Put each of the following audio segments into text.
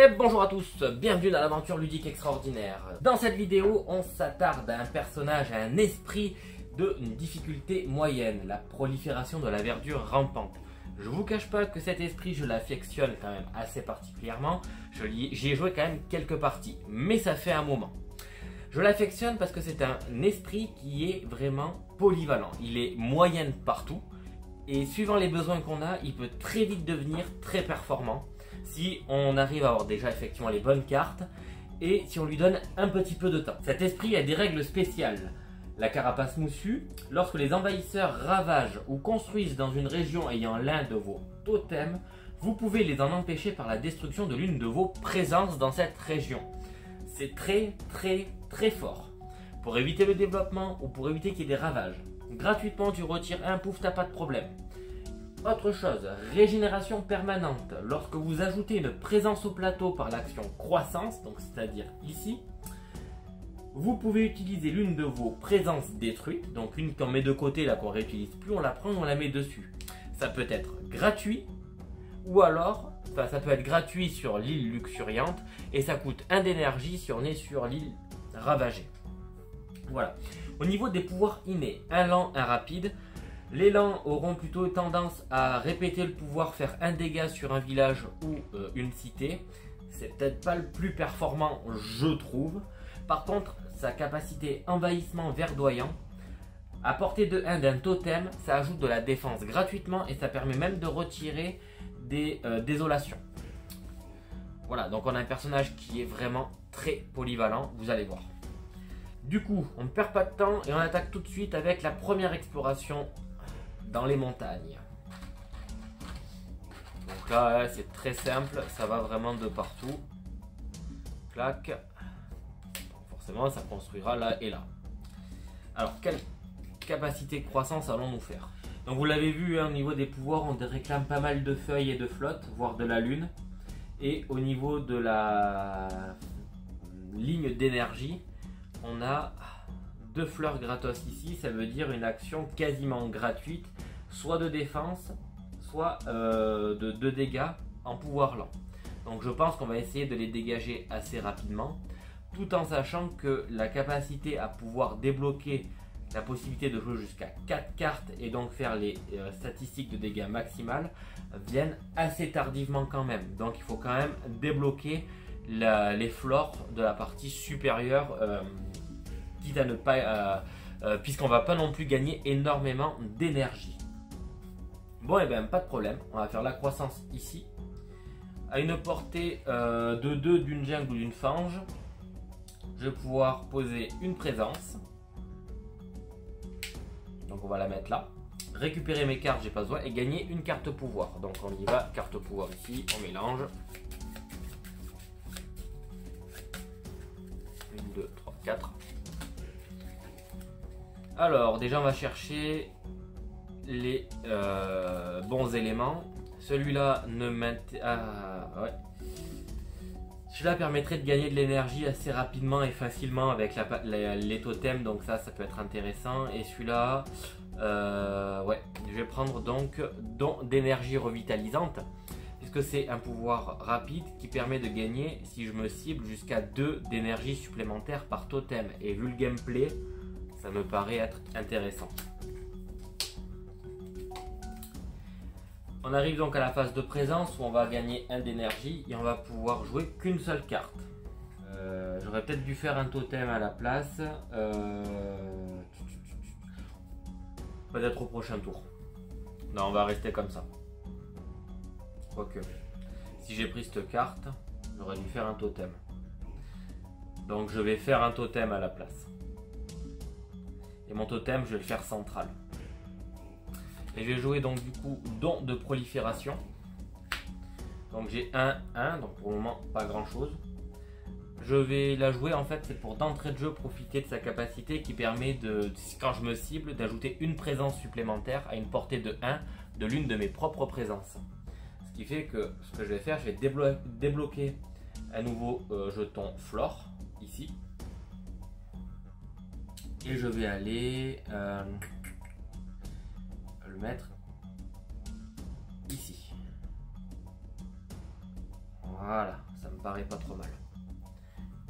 Et bonjour à tous, bienvenue dans l'aventure ludique extraordinaire. Dans cette vidéo, on s'attarde à un personnage, à un esprit d'une difficulté moyenne, la prolifération de la verdure rampante. Je vous cache pas que cet esprit, je l'affectionne quand même assez particulièrement. J'y ai joué quand même quelques parties, mais ça fait un moment. Je l'affectionne parce que c'est un esprit qui est vraiment polyvalent. Il est moyenne partout et suivant les besoins qu'on a, il peut très vite devenir très performant si on arrive à avoir déjà effectivement les bonnes cartes et si on lui donne un petit peu de temps. Cet esprit a des règles spéciales. La carapace moussue, lorsque les envahisseurs ravagent ou construisent dans une région ayant l'un de vos totems, vous pouvez les en empêcher par la destruction de l'une de vos présences dans cette région. C'est très fort. Pour éviter le développement ou pour éviter qu'il y ait des ravages. Gratuitement, tu retires un pouf, t'as pas de problème. Autre chose, régénération permanente. Lorsque vous ajoutez une présence au plateau par l'action croissance, donc c'est-à-dire ici, vous pouvez utiliser l'une de vos présences détruites, donc une qu'on met de côté, là qu'on réutilise plus, on la prend, on la met dessus. Ça peut être gratuit, ou alors, ça peut être gratuit sur l'île luxuriante, et ça coûte 1 d'énergie si on est sur l'île ravagée. Voilà. Au niveau des pouvoirs innés, un lent, un rapide. Les lents auront plutôt tendance à répéter le pouvoir, faire un dégât sur un village ou une cité. C'est peut-être pas le plus performant, je trouve. Par contre, sa capacité envahissement verdoyant, à portée de 1 d'un totem, ça ajoute de la défense gratuitement et ça permet même de retirer des désolations. Voilà, donc on a un personnage qui est vraiment très polyvalent, vous allez voir. Du coup, on ne perd pas de temps et on attaque tout de suite avec la première exploration dans les montagnes. Donc là, c'est très simple, ça va vraiment de partout. Clac. Forcément, ça construira là et là. Alors, quelle capacité de croissance allons-nous faire? Donc vous l'avez vu, hein, au niveau des pouvoirs, on réclame pas mal de feuilles et de flottes, voire de la lune. Et au niveau de la ligne d'énergie, on a 2 fleurs gratos ici, ça veut dire une action quasiment gratuite, soit de défense, soit de 2 dégâts en pouvoir lent. Donc je pense qu'on va essayer de les dégager assez rapidement, tout en sachant que la capacité à pouvoir débloquer la possibilité de jouer jusqu'à 4 cartes et donc faire les statistiques de dégâts maximales viennent assez tardivement quand même. Donc il faut quand même débloquer les flores de la partie supérieure, quitte à ne pas, puisqu'on va pas non plus gagner énormément d'énergie. Bon, et bien pas de problème, on va faire la croissance ici, à une portée de 2 d'une jungle ou d'une fange. Je vais pouvoir poser une présence, donc on va la mettre là, récupérer mes cartes, j'ai pas besoin, et gagner une carte pouvoir. Donc on y va, carte pouvoir ici, on mélange. 1, 2, 3, 4. Alors déjà on va chercher les bons éléments. Celui-là ne ouais. Celui-là permettrait de gagner de l'énergie assez rapidement et facilement avec les totems, donc ça peut être intéressant. Et celui-là, ouais, je vais prendre donc don d'énergie revitalisante, puisque c'est un pouvoir rapide qui permet de gagner, si je me cible, jusqu'à 2 d'énergie supplémentaire par totem. Et vu le gameplay, ça me paraît être intéressant. On arrive donc à la phase de présence où on va gagner 1 d'énergie et on va pouvoir jouer qu'une seule carte. J'aurais peut-être dû faire un totem à la place. Peut-être au prochain tour. Non, on va rester comme ça. Quoique, si j'ai pris cette carte, j'aurais dû faire un totem. Donc je vais faire un totem à la place. Et mon totem, je vais le faire central. Et je vais jouer donc du coup don de prolifération. Donc j'ai 1, donc pour le moment pas grand chose. Je vais la jouer, en fait c'est pour d'entrée de jeu profiter de sa capacité qui permet de, quand je me cible, d'ajouter une présence supplémentaire à une portée de 1 de l'une de mes propres présences. Ce qui fait que ce que je vais faire, je vais débloquer un nouveau jeton flore ici. Et je vais aller le mettre ici. Voilà, ça me paraît pas trop mal.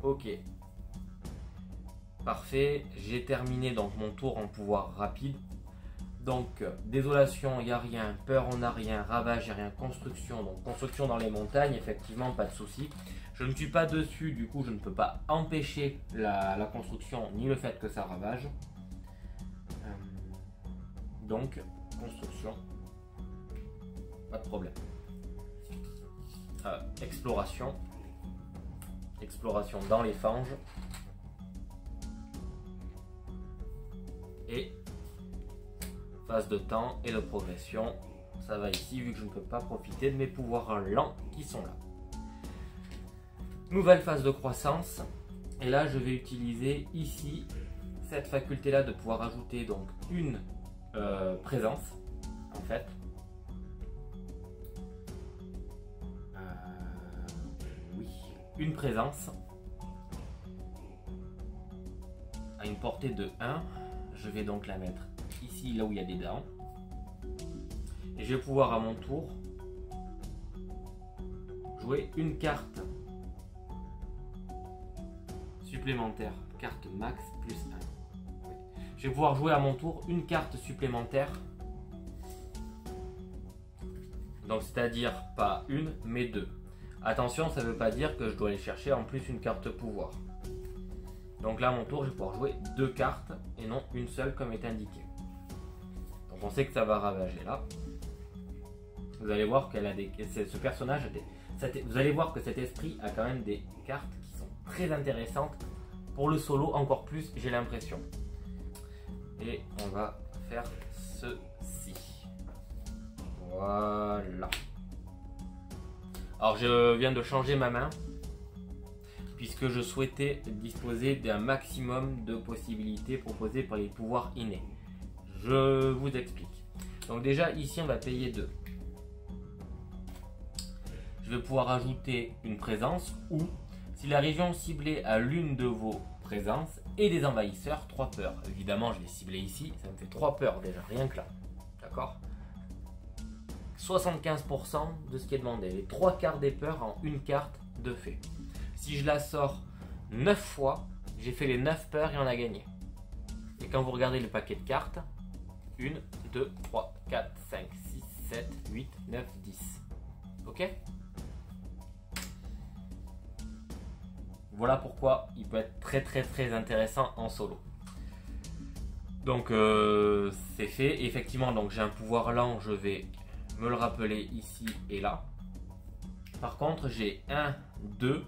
Ok. Parfait, j'ai terminé donc mon tour en pouvoir rapide. Donc désolation, il n'y a rien, peur, on n'a rien, ravage, il n'y a rien, construction. Donc construction dans les montagnes, effectivement, pas de souci. Je ne suis pas dessus, du coup je ne peux pas empêcher la construction ni le fait que ça ravage. Donc construction, pas de problème. Exploration. Exploration dans les fanges. Et phase de temps et de progression, ça va ici vu que je ne peux pas profiter de mes pouvoirs lents qui sont là. Nouvelle phase de croissance, et là je vais utiliser ici cette faculté là de pouvoir ajouter donc une présence en fait. Oui, une présence à une portée de 1. Je vais donc la mettre ici, là où il y a des dents. Et je vais pouvoir à mon tour jouer une carte supplémentaire. Carte max plus 1. Oui. Je vais pouvoir jouer à mon tour une carte supplémentaire. Donc c'est-à-dire pas une, mais deux. Attention, ça ne veut pas dire que je dois aller chercher en plus une carte pouvoir. Donc là, à mon tour, je vais pouvoir jouer deux cartes et non une seule comme est indiqué. Donc on sait que ça va ravager là. Vous allez voir qu'elle a ce personnage vous allez voir que cet esprit a quand même des cartes qui sont très intéressantes pour le solo, encore plus, j'ai l'impression. Et on va faire ceci. Voilà. Alors je viens de changer ma main, puisque je souhaitais disposer d'un maximum de possibilités proposées par les pouvoirs innés. Je vous explique. Donc déjà ici on va payer 2. Je vais pouvoir ajouter une présence ou, si la région ciblée a l'une de vos présences et des envahisseurs, 3 peurs. Évidemment je l'ai ciblé ici, ça me fait 3 peurs déjà, rien que là. D'accord ? 75% de ce qui est demandé. Les 3 quarts des peurs en une carte de fait. Si je la sors 9 fois, j'ai fait les 9 peurs et on a gagné. Et quand vous regardez le paquet de cartes, 1, 2, 3, 4, 5, 6, 7, 8, 9, 10. Ok ? Voilà pourquoi il peut être très intéressant en solo. Donc c'est fait. Même donc j'ai un pouvoir lent, je vais me le rappeler ici et là. Par contre j'ai 1, 2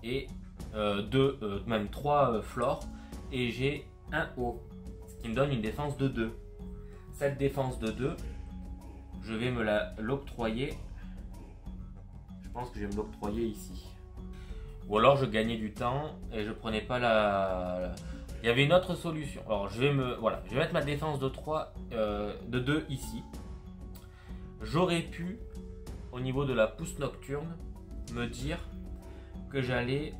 et 3 flores et j'ai un haut, ce qui me donne une défense de 2. Cette défense de 2, je vais me l'octroyer. Je pense que je vais me l'octroyer ici. Ou alors je gagnais du temps et je prenais pas Il y avait une autre solution. Alors je vais mettre ma défense de 3, de 2 ici. J'aurais pu, au niveau de la pousse nocturne, me dire que j'allais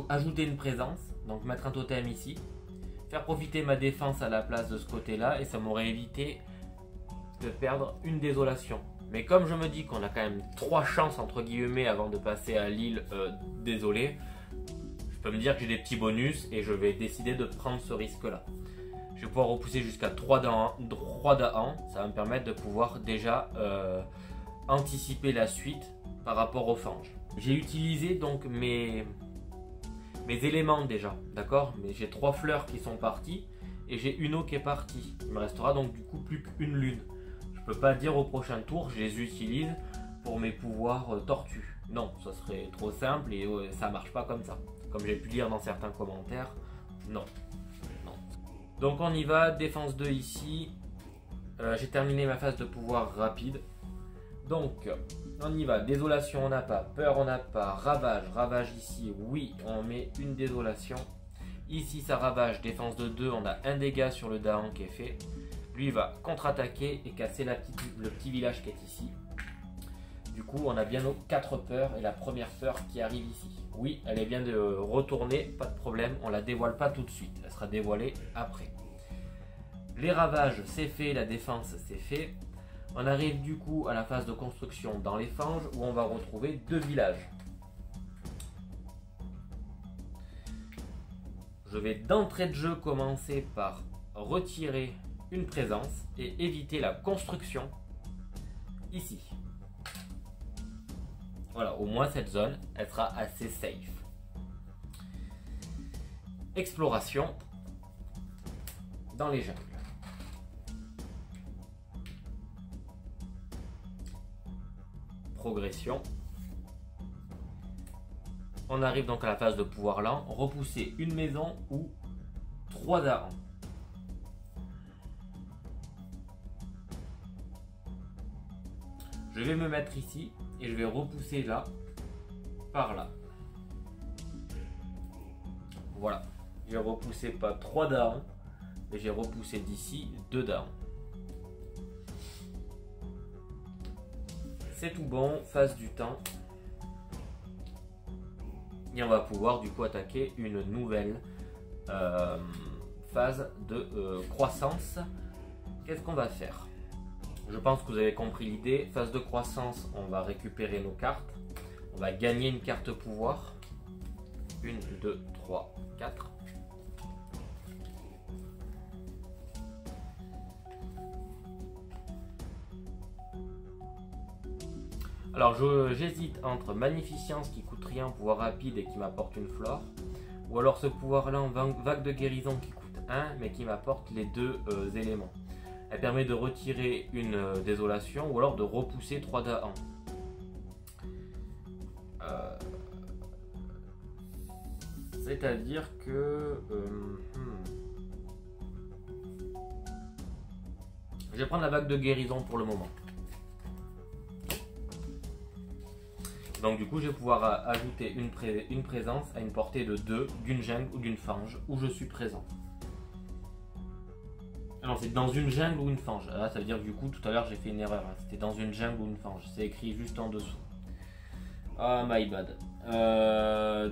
ajouter une présence, donc mettre un totem ici, faire profiter ma défense à la place de ce côté-là, et ça m'aurait évité de perdre une désolation. Mais comme je me dis qu'on a quand même 3 chances entre guillemets avant de passer à l'île désolée, je peux me dire que j'ai des petits bonus et je vais décider de prendre ce risque-là. Je vais pouvoir repousser jusqu'à 3 d'an, ça va me permettre de pouvoir déjà anticiper la suite par rapport aux fanges. J'ai utilisé donc mes éléments déjà, d'accord? Mais j'ai 3 fleurs qui sont parties et j'ai une eau qui est partie. Il me restera donc du coup plus qu'une lune. Je peux pas dire au prochain tour je les utilise pour mes pouvoirs tortues. Non, ça serait trop simple et ça marche pas comme ça. Comme j'ai pu lire dans certains commentaires, non. Donc on y va, défense 2 ici. J'ai terminé ma phase de pouvoir rapide. Donc on y va, désolation on n'a pas, peur on n'a pas, ravage ici, oui on met une désolation. Ici ça ravage, défense de 2, on a un dégât sur le Dahan qui est fait. Lui va contre-attaquer et casser le petit village qui est ici. Du coup on a bien nos 4 peurs et la première peur qui arrive ici. Oui, elle est bien de retourner, pas de problème, on la dévoile pas tout de suite, elle sera dévoilée après. Les ravages c'est fait, la défense c'est fait. On arrive du coup à la phase de construction dans les fanges où on va retrouver 2 villages. Je vais d'entrée de jeu commencer par retirer une présence et éviter la construction ici. Voilà, au moins cette zone, elle sera assez safe. Exploration dans les jungles. Progression. On arrive donc à la phase de pouvoir lent. Repousser une maison ou 3 darons. Je vais me mettre ici et je vais repousser là, par là. Voilà. J'ai repoussé pas 3 darons, mais j'ai repoussé d'ici 2 darons. C'est tout bon, phase du temps. Et on va pouvoir du coup attaquer une nouvelle phase de croissance. Qu'est-ce qu'on va faire? Je pense que vous avez compris l'idée. Phase de croissance, on va récupérer nos cartes. On va gagner une carte pouvoir. 1, 2, 3, 4. Alors j'hésite entre magnificence qui coûte rien, pouvoir rapide et qui m'apporte une flore, ou alors ce pouvoir là en vague de guérison qui coûte 1 mais qui m'apporte les 2 éléments. Elle permet de retirer une désolation ou alors de repousser 3 daans. C'est-à-dire que je vais prendre la vague de guérison pour le moment. Donc du coup je vais pouvoir ajouter une présence à une portée de 2 d'une jungle ou d'une fange où je suis présent. Ah non, c'est dans une jungle ou une fange. Là, ça veut dire que du coup tout à l'heure j'ai fait une erreur. Hein. C'était dans une jungle ou une fange. C'est écrit juste en dessous. Ah my bad.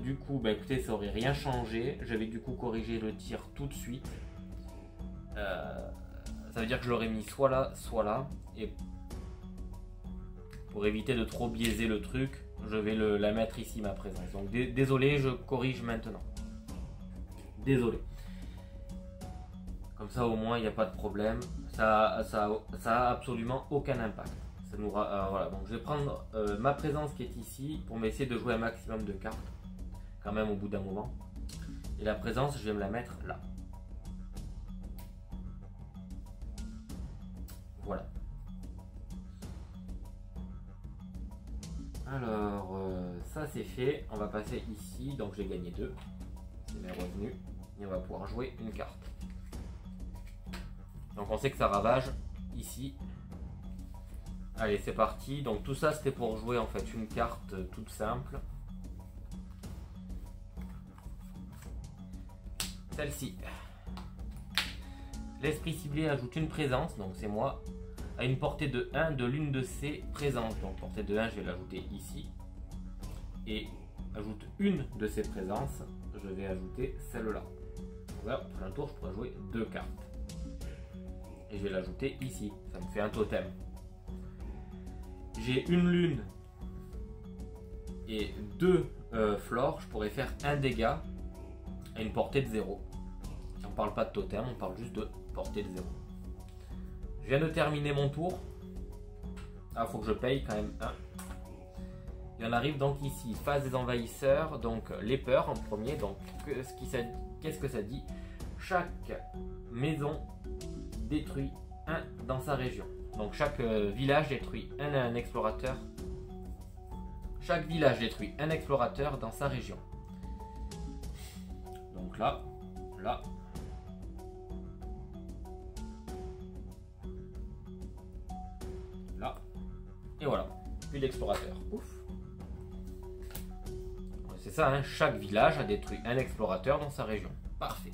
Du coup bah écoutez, ça aurait rien changé. Je vais du coup corriger le tir tout de suite. Ça veut dire que je l'aurais mis soit là, et pour éviter de trop biaiser le truc, je vais la mettre ici, ma présence. Donc désolé, je corrige maintenant. Désolé. Comme ça au moins il n'y a pas de problème. Ça a absolument aucun impact. Ça nous voilà. Donc je vais prendre ma présence qui est ici pour m'essayer de jouer un maximum de cartes. Quand même au bout d'un moment. Et la présence, je vais me la mettre là. Voilà. Alors, ça c'est fait. On va passer ici. Donc j'ai gagné 2. C'est mes revenus. Et on va pouvoir jouer une carte. Donc on sait que ça ravage ici. Allez, c'est parti. Donc tout ça c'était pour jouer en fait une carte toute simple. Celle-ci. L'esprit ciblé ajoute une présence, donc c'est moi, à une portée de 1 de l'une de ses présences. Donc portée de 1, je vais l'ajouter ici. Et ajoute une de ses présences, je vais ajouter celle-là. Voilà, au prochain tour, je pourrais jouer 2 cartes. Et je vais l'ajouter ici. Ça me fait un totem. J'ai une lune et 2 flores. Je pourrais faire un dégât à une portée de 0. On ne parle pas de totem, on parle juste de portée de 0. Je viens de terminer mon tour. Ah, faut que je paye quand même 1. Et on arrive donc ici, phase des envahisseurs, donc les peurs en premier. Donc qu'est-ce que ça dit? Chaque maison détruit 1 dans sa région. Donc chaque village détruit un explorateur. Chaque village détruit un explorateur dans sa région. Donc là, là. Là. Et voilà. Plus d'explorateurs. Ouf. C'est ça, hein, chaque village a détruit un explorateur dans sa région. Parfait.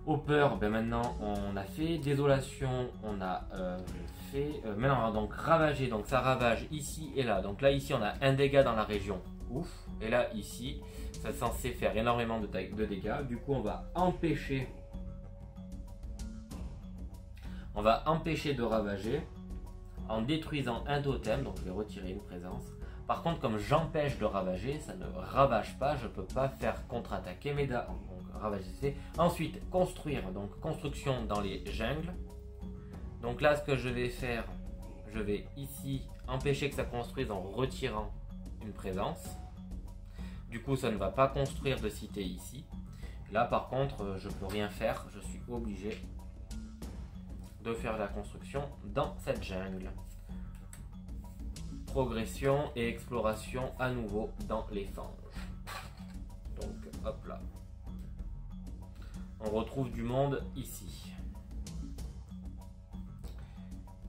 Hopper, ben maintenant on a fait. Désolation, on a fait. Maintenant on va donc ravager. Donc ça ravage ici et là. Donc là, ici, on a un dégât dans la région. Ouf. Et là, ici, ça est censé faire énormément de dégâts. Du coup, on va empêcher On va empêcher de ravager en détruisant un totem, donc je vais retirer une présence. Par contre, comme j'empêche de ravager, ça ne ravage pas, je ne peux pas faire contre-attaquer mes dames. Donc ravager c'est fait. Ensuite, construire, donc construction dans les jungles. Donc là, ce que je vais faire, je vais ici empêcher que ça construise en retirant une présence. Du coup, ça ne va pas construire de cité ici. Là, par contre, je ne peux rien faire, je suis obligé de faire la construction dans cette jungle. Progression et exploration à nouveau dans les fanges. Donc hop là. On retrouve du monde ici.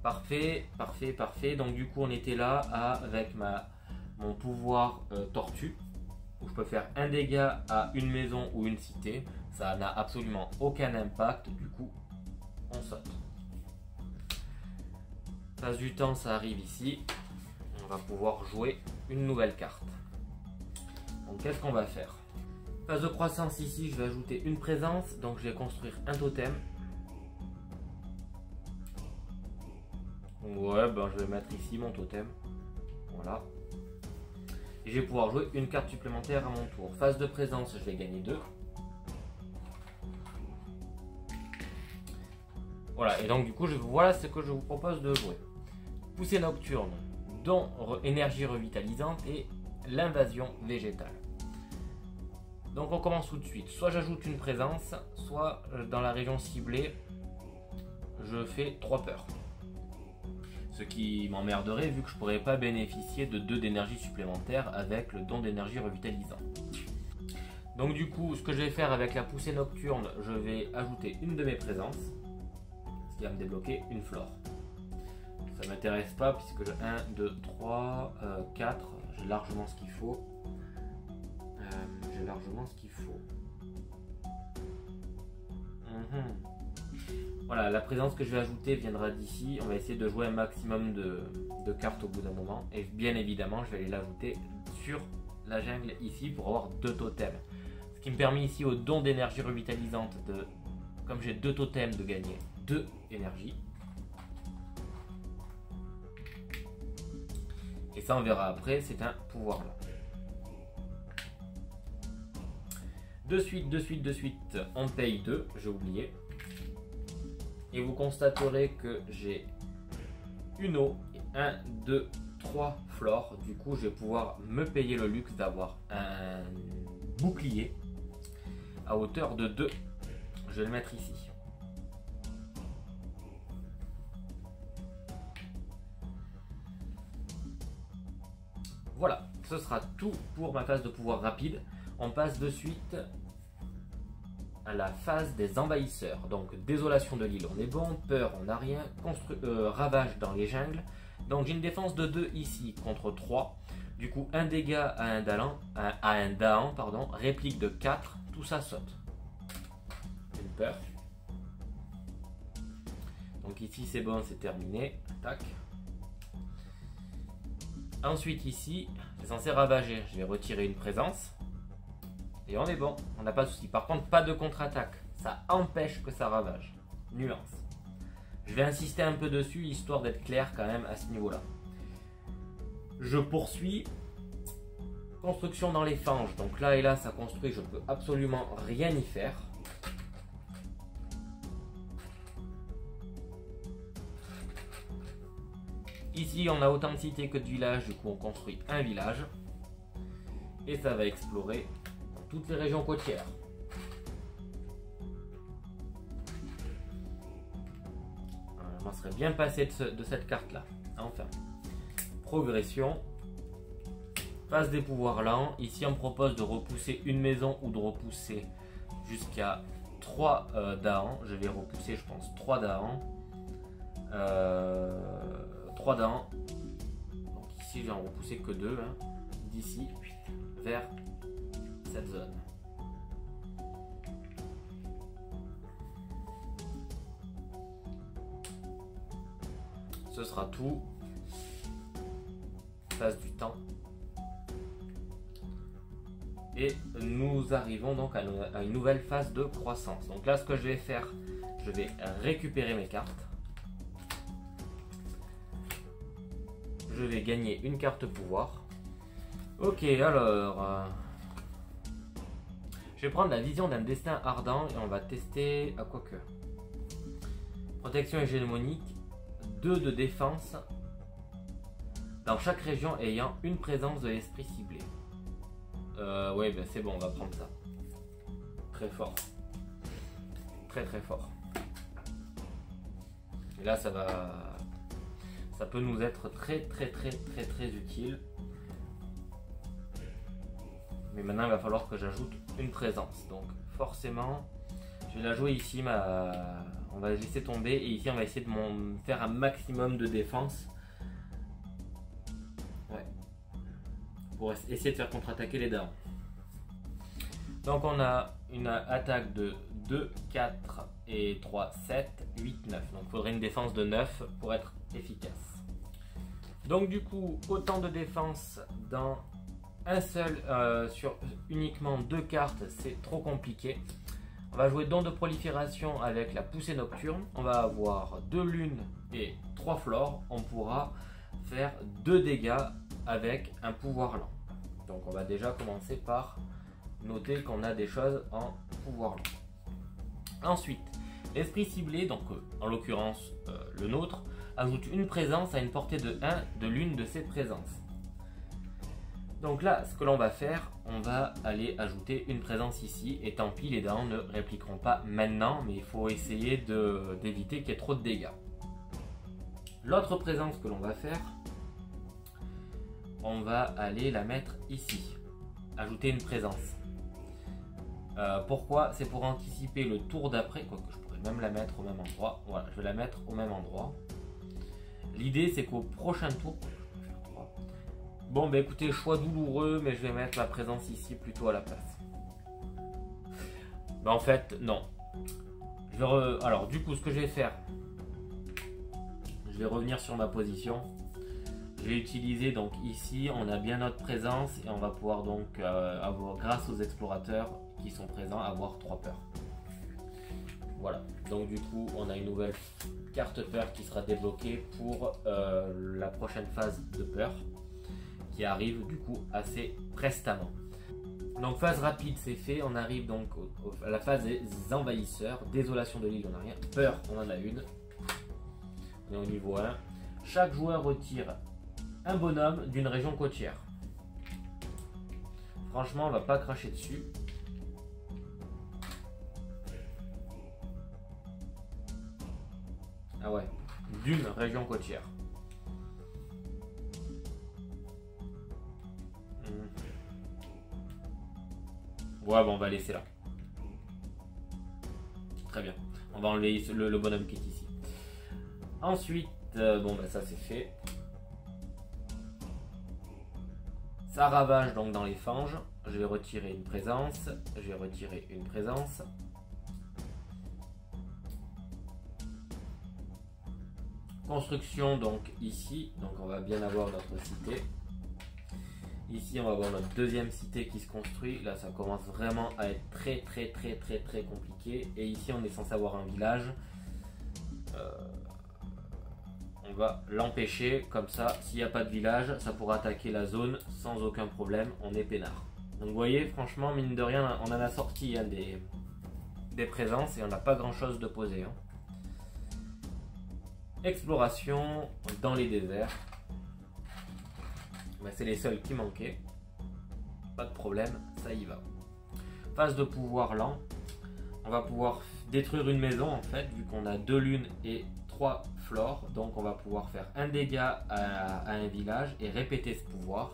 Parfait, parfait, parfait. Donc du coup on était là avec mon pouvoir tortue. Où je peux faire un dégât à une maison ou une cité. Ça n'a absolument aucun impact. Du coup on saute. Phase du temps, ça arrive ici. On va pouvoir jouer une nouvelle carte. Donc qu'est-ce qu'on va faire? Phase de croissance ici, je vais ajouter une présence. Donc je vais construire un totem. Ouais, ben je vais mettre ici mon totem. Voilà. Et je vais pouvoir jouer une carte supplémentaire à mon tour. Phase de présence, je vais gagner 2. Voilà, et donc du coup, voilà ce que je vous propose de jouer. Poussée nocturne, dont énergie revitalisante et l'invasion végétale. Donc on commence tout de suite. Soit j'ajoute une présence, soit dans la région ciblée, je fais 3 peurs. Ce qui m'emmerderait vu que je ne pourrais pas bénéficier de 2 d'énergie supplémentaire avec le don d'énergie revitalisant. Donc du coup, ce que je vais faire avec la poussée nocturne, je vais ajouter une de mes présences. Qui va me débloquer une flore. Ça m'intéresse pas puisque 1, 2, 3, 4, j'ai largement ce qu'il faut. Voilà, la présence que je vais ajouter viendra d'ici. On va essayer de jouer un maximum de cartes au bout d'un moment. Et bien évidemment, je vais aller l'ajouter sur la jungle ici pour avoir 2 totems. Ce qui me permet ici au don d'énergie revitalisante comme j'ai 2 totems, de gagner 2 énergie. Et ça on verra après, c'est un pouvoir là. De suite, on paye 2, j'ai oublié. Et vous constaterez que j'ai une eau et 1, 2, 3 flores. Du coup, je vais pouvoir me payer le luxe d'avoir un bouclier à hauteur de 2. Je vais le mettre ici. Voilà, ce sera tout pour ma phase de pouvoir rapide. On passe de suite à la phase des envahisseurs. Donc désolation de l'île, on est bon. Peur, on n'a rien. Ravage dans les jungles. Donc j'ai une défense de 2 ici contre 3. Du coup, un dégât à un Dahan, pardon. Réplique de 4. Tout ça saute. Une peur. Donc ici c'est bon, c'est terminé. Tac. Ensuite ici, c'est censé ravager. Je vais retirer une présence. Et on est bon, on n'a pas de souci. Par contre, pas de contre-attaque. Ça empêche que ça ravage. Nuance. Je vais insister un peu dessus, histoire d'être clair quand même à ce niveau-là. Je poursuis. Construction dans les fanges. Donc là et là, ça construit. Je ne peux absolument rien y faire. Ici, on a autant de cités que de villages, du coup on construit un village. Et ça va explorer dans toutes les régions côtières. Je m'en serais bien passé de cette carte-là. Enfin. Progression. Phase des pouvoirs lents. Ici, on me propose de repousser une maison ou de repousser jusqu'à 3 Dahans. Je vais repousser, je pense, 3 Dahans. 3 Dahans. Donc ici, je vais en repousser que 2. Hein, d'ici vers cette zone. Ce sera tout. Phase du temps. Et nous arrivons donc à une nouvelle phase de croissance. Donc là, ce que je vais faire, je vais récupérer mes cartes. je vais gagner une carte pouvoir. Ok, alors... je vais prendre la vision d'un destin ardent et on va tester... à quoi que. Protection hégémonique, 2 de défense dans chaque région ayant une présence de l'esprit ciblé. Ouais, ben c'est bon, on va prendre ça. Très fort. Très très fort. Et là, ça va... ça peut nous être très utile. Mais maintenant, il va falloir que j'ajoute une présence. Donc forcément, je vais la jouer ici. On va laisser tomber. Et ici, on va essayer de faire un maximum de défense. Ouais. Pour essayer de faire contre-attaquer les darons. Donc on a une attaque de 2, 4 et 3, 7, 8, 9. Donc il faudrait une défense de 9 pour être efficace. Donc du coup, autant de défense dans un seul, sur uniquement 2 cartes, c'est trop compliqué. On va jouer don de prolifération avec la poussée nocturne. On va avoir 2 lunes et 3 flores. On pourra faire 2 dégâts avec un pouvoir lent. Donc on va déjà commencer par noter qu'on a des choses en pouvoir lent. Ensuite, l'esprit ciblé, donc en l'occurrence le nôtre, ajoute une présence à une portée de 1 de l'une de ces présences. Donc là, ce que l'on va faire, on va aller ajouter une présence ici. Et tant pis, les darons ne répliqueront pas maintenant, mais il faut essayer d'éviter qu'il y ait trop de dégâts. L'autre présence que l'on va faire, on va aller la mettre ici. Ajouter une présence. Pourquoi? C'est pour anticiper le tour d'après, quoique je pourrais même la mettre au même endroit. Voilà, je vais la mettre au même endroit. L'idée, c'est qu'au prochain tour... Bon, bah écoutez, choix douloureux, mais je vais mettre ma présence ici plutôt à la place. Bah en fait, non. Alors, du coup, ce que je vais faire, je vais revenir sur ma position. Je vais utiliser donc ici, on a bien notre présence et on va pouvoir donc avoir, grâce aux explorateurs qui sont présents, avoir 3 peurs. Voilà, donc du coup, on a une nouvelle carte peur qui sera débloquée pour la prochaine phase de peur, qui arrive du coup assez prestamment. Donc phase rapide, c'est fait. On arrive donc à la phase des envahisseurs. Désolation de l'île, on n'a rien. Peur, on en a une. On est au niveau 1. Chaque joueur retire un bonhomme d'une région côtière. Franchement, on va pas cracher dessus. Ah ouais, d'une région côtière. Ouais, bon, on va laisser là. Très bien. On va enlever le bonhomme qui est ici. Ensuite, bon, bah ça c'est fait. Ça ravage donc dans les fanges. Je vais retirer une présence. Je vais retirer une présence. Construction donc ici. Donc on va bien avoir notre cité. Ici, on va avoir notre deuxième cité qui se construit. Là, ça commence vraiment à être très compliqué. Et ici, on est censé avoir un village. On va l'empêcher. Comme ça, s'il n'y a pas de village, ça pourra attaquer la zone sans aucun problème. On est peinard. Donc, vous voyez, franchement, mine de rien, on en a sorti hein, des présences et on n'a pas grand-chose de posé. Hein. Exploration dans les déserts. C'est les seuls qui manquaient. Pas de problème, ça y va. Phase de pouvoir lent. On va pouvoir détruire une maison en fait, vu qu'on a 2 lunes et 3 flores. Donc on va pouvoir faire un dégât à un village et répéter ce pouvoir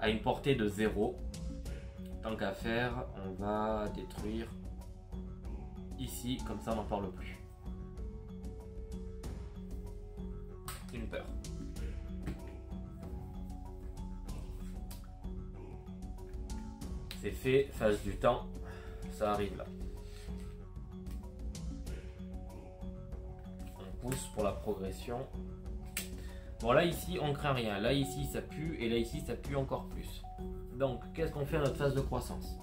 à une portée de 0. Tant qu'à faire, on va détruire ici, comme ça on n'en parle plus. Une peur. C'est fait, phase du temps, ça arrive là. On pousse pour la progression. Bon là ici on craint rien, là ici ça pue et là ici ça pue encore plus. Donc qu'est-ce qu'on fait à notre phase de croissance?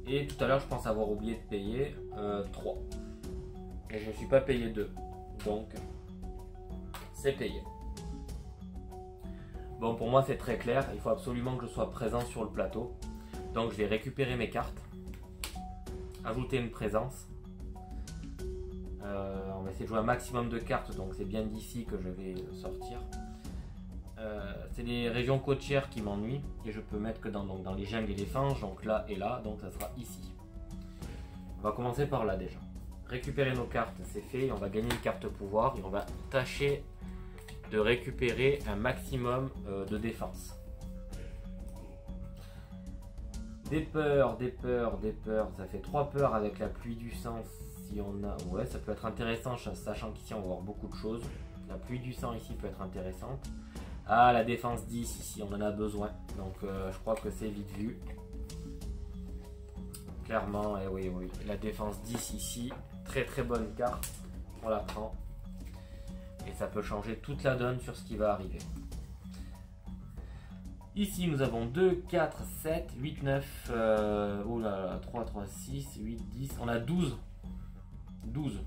Et tout à l'heure je pense avoir oublié de payer 3. Et je ne suis pas payé 2. Donc c'est payé. Bon, pour moi c'est très clair, il faut absolument que je sois présent sur le plateau. Donc je vais récupérer mes cartes, ajouter une présence. On va essayer de jouer un maximum de cartes, donc c'est bien d'ici que je vais sortir. C'est les régions côtières qui m'ennuient et je peux mettre que dans les jungles et les fanges, donc là et là, donc ça sera ici. On va commencer par là déjà. Récupérer nos cartes, c'est fait, et on va gagner une carte pouvoir et on va tâcher de récupérer un maximum de défense. Des peurs, ça fait 3 peurs avec la pluie du sang si on a... Ouais, ça peut être intéressant, sachant qu'ici on va avoir beaucoup de choses. La pluie du sang ici peut être intéressante. Ah, la défense 10 ici, on en a besoin. Donc je crois que c'est vite vu. Clairement, oui, la défense 10 ici, très bonne carte. On la prend. Et ça peut changer toute la donne sur ce qui va arriver. Ici, nous avons 2, 4, 7, 8, 9, oh là là, 3, 3, 6, 8, 10. On a 12. 12.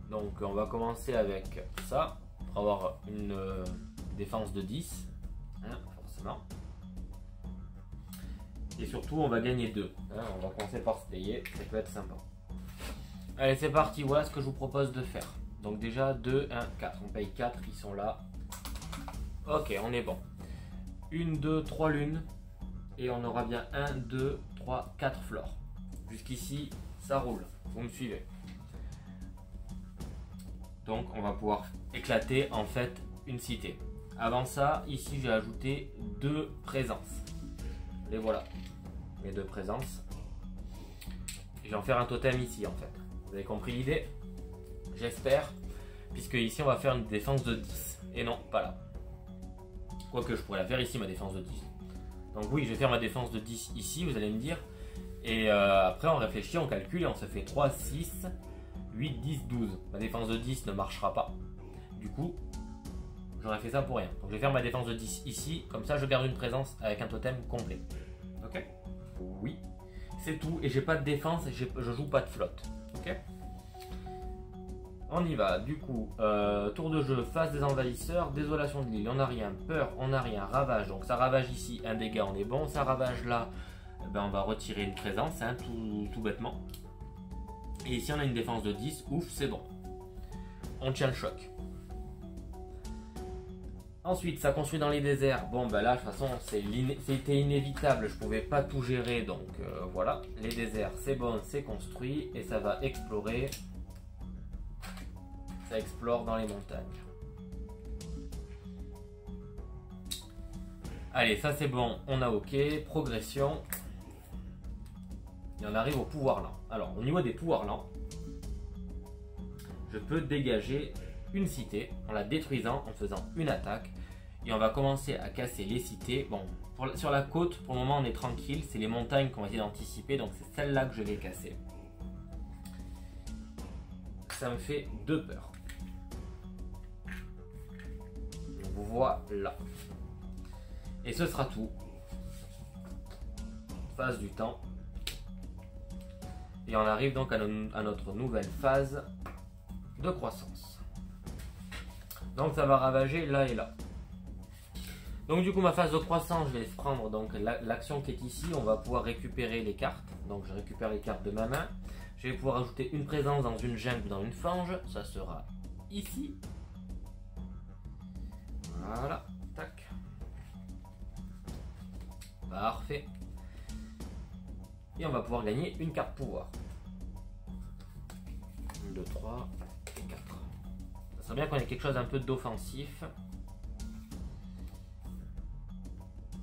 Donc, on va commencer avec ça pour avoir une défense de 10. Hein, forcément. Et surtout, on va gagner 2. Hein, on va commencer par se payer. Ça peut être sympa. Allez, c'est parti. Voilà ce que je vous propose de faire. Donc, déjà, 2, 1, 4. On paye 4. Ils sont là. Ok, on est bon. 1, 2, 3 lunes. Et on aura bien 1, 2, 3, 4 flores. Jusqu'ici, ça roule. Vous me suivez. Donc, on va pouvoir éclater en fait une cité. Avant ça, ici, j'ai ajouté 2 présences. Les voilà. Mes 2 présences. Je vais en faire un totem ici en fait. Vous avez compris l'idée? J'espère. Puisque ici, on va faire une défense de 10. Et non, pas là. Quoique je pourrais la faire ici, ma défense de 10. Donc oui, je vais faire ma défense de 10 ici, vous allez me dire. Et après, on réfléchit, on calcule et on se fait 3, 6, 8, 10, 12. Ma défense de 10 ne marchera pas. Du coup, j'aurais fait ça pour rien. Donc je vais faire ma défense de 10 ici. Comme ça, je garde une présence avec un totem complet. Ok? Oui. C'est tout. Et j'ai pas de défense et je joue pas de flotte. Ok? On y va, du coup, tour de jeu, phase des envahisseurs, désolation de l'île, on n'a rien, peur, on n'a rien, ravage, donc ça ravage ici, un dégât, on est bon, ça ravage là, ben on va retirer une présence, hein, tout bêtement. Et ici on a une défense de 10, ouf, c'est bon. On tient le choc. Ensuite, ça construit dans les déserts, bon ben là de toute façon c'était inévitable, je pouvais pas tout gérer, donc voilà. Les déserts, c'est bon, c'est construit, et ça va explorer. Ça explore dans les montagnes. Allez, ça c'est bon, on a ok, progression. Et on arrive au pouvoir lent. Alors, au niveau des pouvoirs lents, je peux dégager une cité en la détruisant, en faisant une attaque. Et on va commencer à casser les cités. Bon, sur la côte, pour le moment on est tranquille, c'est les montagnes qu'on va essayer d'anticiper, donc c'est celle-là que je vais casser. Ça me fait 2 peurs. Voilà. Et ce sera tout. Phase du temps. Et on arrive donc à notre nouvelle phase de croissance. Donc ça va ravager là et là. Donc du coup ma phase de croissance, je vais prendre donc l'action qui est ici. On va pouvoir récupérer les cartes. Donc je récupère les cartes de ma main. Je vais pouvoir ajouter une présence dans une jungle ou dans une fange. Ça sera ici. Voilà, tac. Parfait. Et on va pouvoir gagner une carte pouvoir. 1, 2, 3 et 4. Ça serait bien qu'on ait quelque chose un peu d'offensif.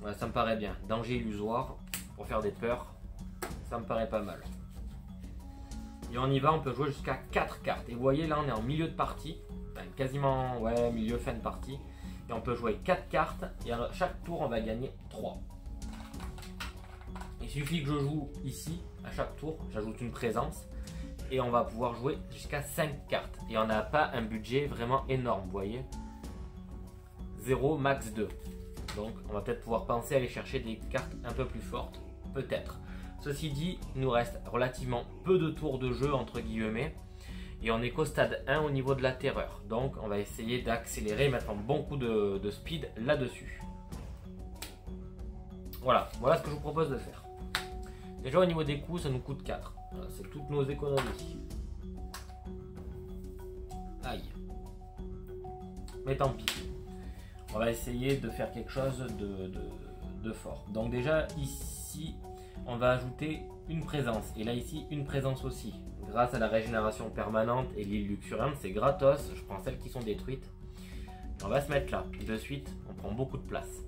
Ouais, ça me paraît bien. Danger illusoire pour faire des peurs. Ça me paraît pas mal. Et on y va, on peut jouer jusqu'à 4 cartes. Et vous voyez, là on est en milieu de partie. Enfin, quasiment, ouais, milieu, fin de partie. Et on peut jouer 4 cartes et à chaque tour on va gagner 3. Il suffit que je joue ici, à chaque tour, j'ajoute une présence et on va pouvoir jouer jusqu'à 5 cartes. Et on n'a pas un budget vraiment énorme, vous voyez. 0, max 2. Donc on va peut-être pouvoir penser à aller chercher des cartes un peu plus fortes, peut-être. Ceci dit, il nous reste relativement peu de tours de jeu entre guillemets. Et on est qu'au stade 1 au niveau de la terreur. Donc on va essayer d'accélérer, mettre un bon coup de speed là-dessus. Voilà ce que je vous propose de faire. Déjà au niveau des coups, ça nous coûte 4. Voilà, c'est toutes nos économies. Aïe. Mais tant pis. On va essayer de faire quelque chose de fort. Donc déjà ici, on va ajouter une présence. Et là ici, une présence aussi. Grâce à la régénération permanente et l'île luxuriante, c'est gratos. Je prends celles qui sont détruites. Et on va se mettre là. De suite, on prend beaucoup de place.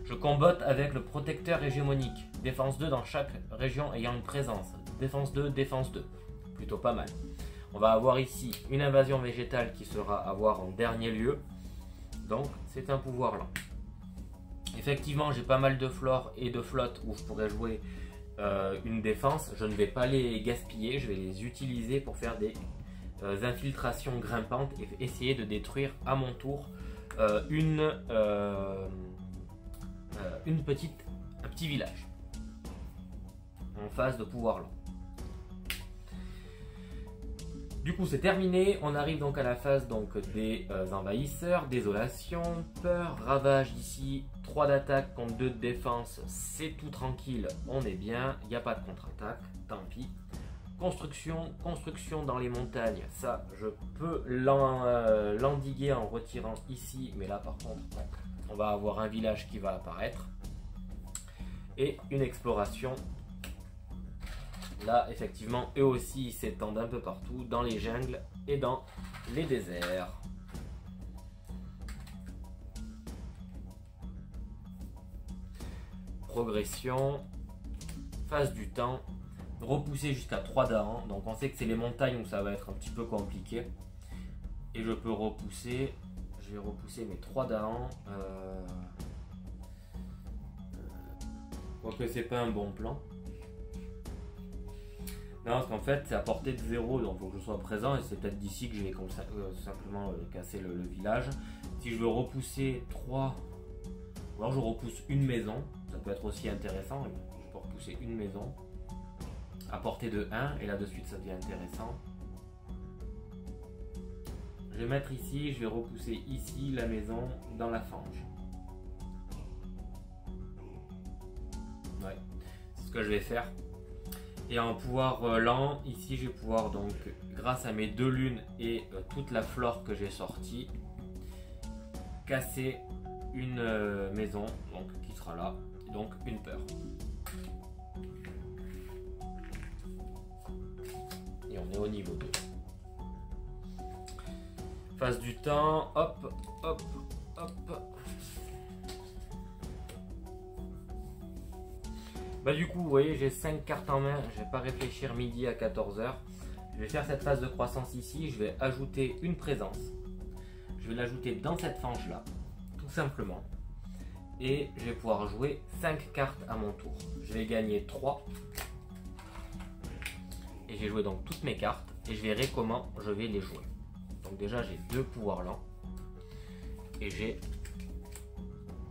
Je combatte avec le protecteur hégémonique. Défense 2 dans chaque région ayant une présence. Défense 2, défense 2. Plutôt pas mal. On va avoir ici une invasion végétale qui sera à voir en dernier lieu. Donc c'est un pouvoir lent. Effectivement, j'ai pas mal de flore et de flotte où je pourrais jouer une défense. Je ne vais pas les gaspiller, je vais les utiliser pour faire des infiltrations grimpantes et essayer de détruire à mon tour un petit village en phase de pouvoir lent. Du coup c'est terminé, on arrive donc à la phase donc, des envahisseurs, désolation, peur, ravage ici, 3 d'attaque contre 2 de défense, c'est tout tranquille, on est bien, il n'y a pas de contre-attaque, tant pis. Construction dans les montagnes, ça je peux l'endiguer en retirant ici, mais là par contre on va avoir un village qui va apparaître. Et une exploration. Là, effectivement, eux aussi, ils s'étendent un peu partout, dans les jungles et dans les déserts. Progression. Phase du temps. Repousser jusqu'à 3 darans. Donc on sait que c'est les montagnes où ça va être un petit peu compliqué. Et je peux repousser. Je vais repousser mes 3 darans. Quoique c'est pas un bon plan. Non, parce qu'en fait c'est à portée de 0, donc il faut que je sois présent et c'est peut-être d'ici que je vais simplement casser le village. Si je veux repousser 3, ou alors je repousse une maison, ça peut être aussi intéressant. Je peux repousser une maison à portée de 1 et là de suite ça devient intéressant. Je vais mettre ici, je vais repousser ici la maison dans la fange. Ouais, c'est ce que je vais faire. Et en pouvoir lent, ici je vais pouvoir donc, grâce à mes 2 lunes et toute la flore que j'ai sortie, casser une maison donc, qui sera là, donc une peur. Et on est au niveau 2. Phase du temps, hop, hop, hop. Bah du coup, vous voyez, j'ai 5 cartes en main, je vais pas réfléchir midi à 14 h. Je vais faire cette phase de croissance ici, je vais ajouter une présence. Je vais l'ajouter dans cette fange là, tout simplement. Et je vais pouvoir jouer 5 cartes à mon tour. Je vais gagner 3. Et j'ai joué donc toutes mes cartes et je verrai comment je vais les jouer. Donc déjà j'ai 2 pouvoirs lents et j'ai